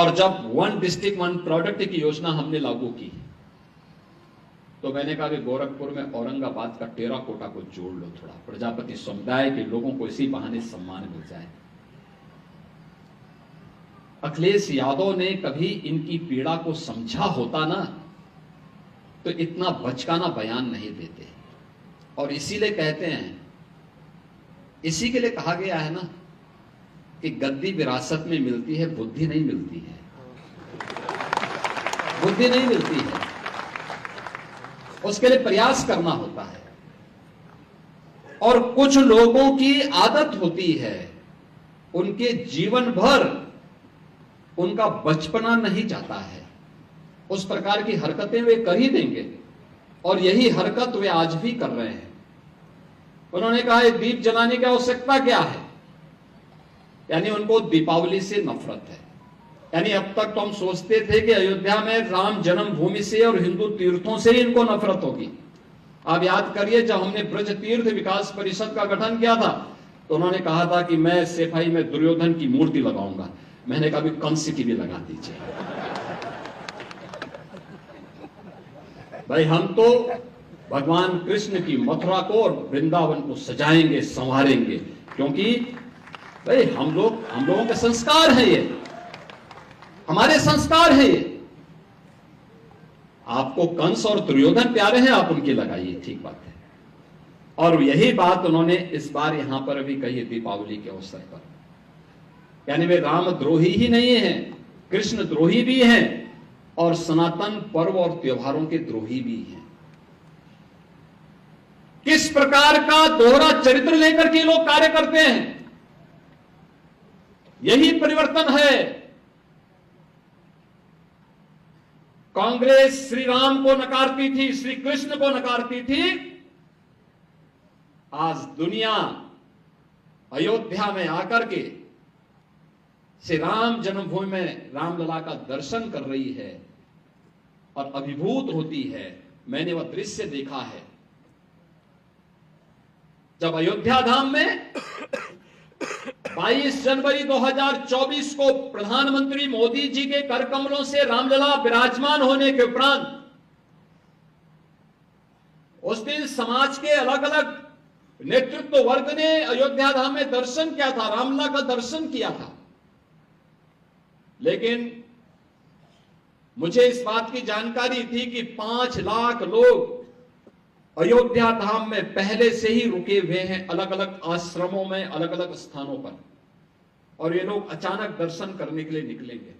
और जब one district one product की योजना हमने लागू की तो मैंने कहा कि गोरखपुर में औरंगाबाद का टेराकोटा को जोड़ लो, थोड़ा प्रजापति समुदाय के लोगों को इसी बहाने सम्मान मिल जाए। अखिलेश यादव ने कभी इनकी पीड़ा को समझा होता ना तो इतना बचकाना बयान नहीं देते। और इसीलिए कहते हैं, इसी के लिए कहा गया है ना कि गद्दी विरासत में मिलती है, बुद्धि नहीं मिलती है, बुद्धि नहीं मिलती है, उसके लिए प्रयास करना होता है। और कुछ लोगों की आदत होती है, उनके जीवन भर उनका बचपना नहीं जाता है, उस प्रकार की हरकतें वे कर ही देंगे और यही हरकत वे आज भी कर रहे हैं। उन्होंने कहा दीप जलाने की आवश्यकता क्या है, यानी उनको दीपावली से नफरत है। यानी अब तक तो हम सोचते थे कि अयोध्या में राम जन्मभूमि से और हिंदू तीर्थों से ही इनको नफरत होगी। आप याद करिए, जब हमने ब्रज तीर्थ विकास परिषद का गठन किया था तो उन्होंने कहा था कि मैं सेफाई में दुर्योधन की मूर्ति लगाऊंगा। मैंने कहा कंस की भी लगा दीजिए। भाई हम तो भगवान कृष्ण की मथुरा को और वृंदावन को सजाएंगे, संवारेंगे, क्योंकि भाई हम लोगों के संस्कार है, ये हमारे संस्कार है। ये आपको कंस और दुर्योधन प्यारे हैं, आप उनकी लगाइए, ठीक बात है। और यही बात उन्होंने इस बार यहां पर भी कही है दीपावली के अवसर पर। यानी वे रामद्रोही ही नहीं हैं, कृष्ण द्रोही भी हैं और सनातन पर्व और त्योहारों के द्रोही भी हैं। किस प्रकार का दोहरा चरित्र लेकर के लोग कार्य करते हैं, यही परिवर्तन है। कांग्रेस श्री राम को नकारती थी, श्री कृष्ण को नकारती थी। आज दुनिया अयोध्या में आकर के श्री राम जन्मभूमि में रामलला का दर्शन कर रही है और अभिभूत होती है। मैंने वह दृश्य देखा है जब अयोध्या धाम में 22 जनवरी 2024 को प्रधानमंत्री मोदी जी के कर कमलों से रामलला विराजमान होने के उपरांत उस दिन समाज के अलग अलग नेतृत्व वर्ग ने अयोध्या धाम में दर्शन किया था, रामलला का दर्शन किया था। लेकिन मुझे इस बात की जानकारी थी कि 5 लाख लोग अयोध्या धाम में पहले से ही रुके हुए हैं, अलग अलग आश्रमों में, अलग अलग स्थानों पर, और ये लोग अचानक दर्शन करने के लिए निकलेंगे।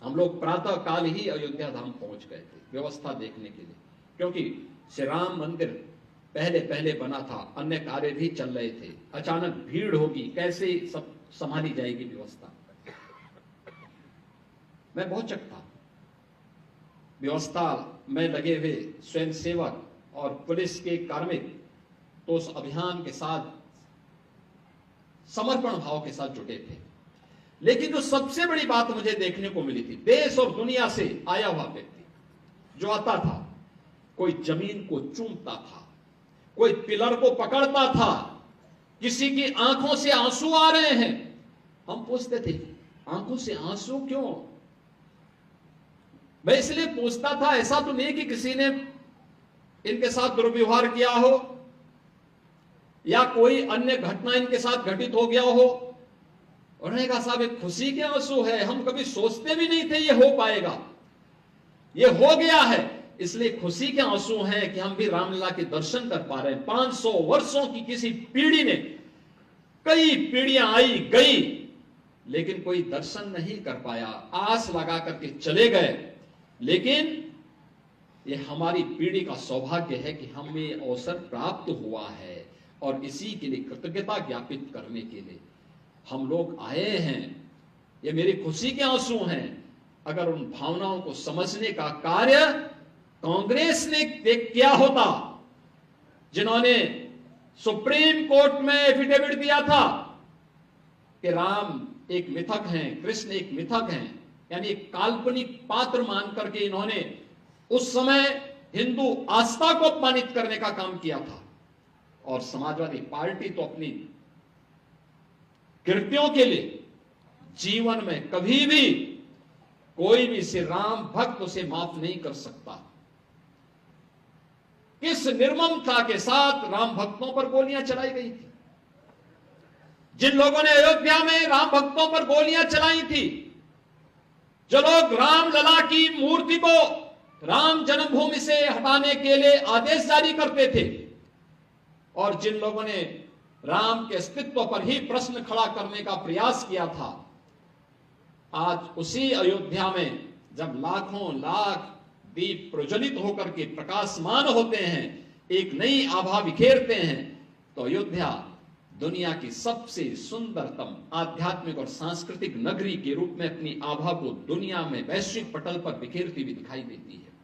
हम लोग प्रातः काल ही अयोध्या धाम पहुंच गए थे व्यवस्था देखने के लिए, क्योंकि श्री राम मंदिर पहले पहले बना था, अन्य कार्य भी चल रहे थे। अचानक भीड़ होगी, कैसे सब संभाली जाएगी व्यवस्था। मैं बहुत चकता, व्यवस्था में लगे हुए स्वयंसेवक और पुलिस के कार्मिक तो उस अभियान के साथ समर्पण भाव के साथ जुटे थे। लेकिन जो सबसे बड़ी बात मुझे देखने को मिली थी, देश और दुनिया से आया हुआ व्यक्ति जो आता था, कोई जमीन को चूमता था, कोई पिलर को पकड़ता था, किसी की आंखों से आंसू आ रहे हैं। हम पूछते थे आंखों से आंसू क्यों? मैं इसलिए पूछता था, ऐसा तो नहीं कि किसी ने इनके साथ दुर्व्यवहार किया हो या कोई अन्य घटना इनके साथ घटित हो गया हो। उन्होंने कहा साहब एक खुशी के आंसू है, हम कभी सोचते भी नहीं थे ये हो पाएगा, ये हो गया है, इसलिए खुशी के आंसू हैं कि हम भी रामलला के दर्शन कर पा रहे हैं। 500 वर्षों की किसी पीढ़ी ने, कई पीढ़ियां आई गई, लेकिन कोई दर्शन नहीं कर पाया, आस लगा करके चले गए। लेकिन ये हमारी पीढ़ी का सौभाग्य है कि हमें ये अवसर प्राप्त हुआ है और इसी के लिए कृतज्ञता ज्ञापित करने के लिए हम लोग आए हैं। ये मेरी खुशी के आंसू हैं। अगर उन भावनाओं को समझने का कार्य कांग्रेस ने किया होता, जिन्होंने सुप्रीम कोर्ट में एफिडेविट दिया था कि राम एक मिथक हैं, कृष्ण एक मिथक हैं, यानी एक काल्पनिक पात्र मान करके इन्होंने उस समय हिंदू आस्था को अपमानित करने का काम किया था। और समाजवादी पार्टी तो अपनी कृत्यों के लिए जीवन में कभी भी कोई भी श्री राम भक्त उसे माफ नहीं कर सकता। किस निर्ममता के साथ राम भक्तों पर गोलियां चलाई गई थी। जिन लोगों ने अयोध्या में राम भक्तों पर गोलियां चलाई थी, जो लोग राम लला की मूर्ति को राम जन्मभूमि से हटाने के लिए आदेश जारी करते थे, और जिन लोगों ने राम के अस्तित्व पर ही प्रश्न खड़ा करने का प्रयास किया था, आज उसी अयोध्या में जब लाखों लाख दीप प्रज्वलित होकर के प्रकाशमान होते हैं, एक नई आभा बिखेरते हैं, तो अयोध्या दुनिया की सबसे सुंदरतम आध्यात्मिक और सांस्कृतिक नगरी के रूप में अपनी आभा को दुनिया में वैश्विक पटल पर बिखेरती हुई दिखाई देती है।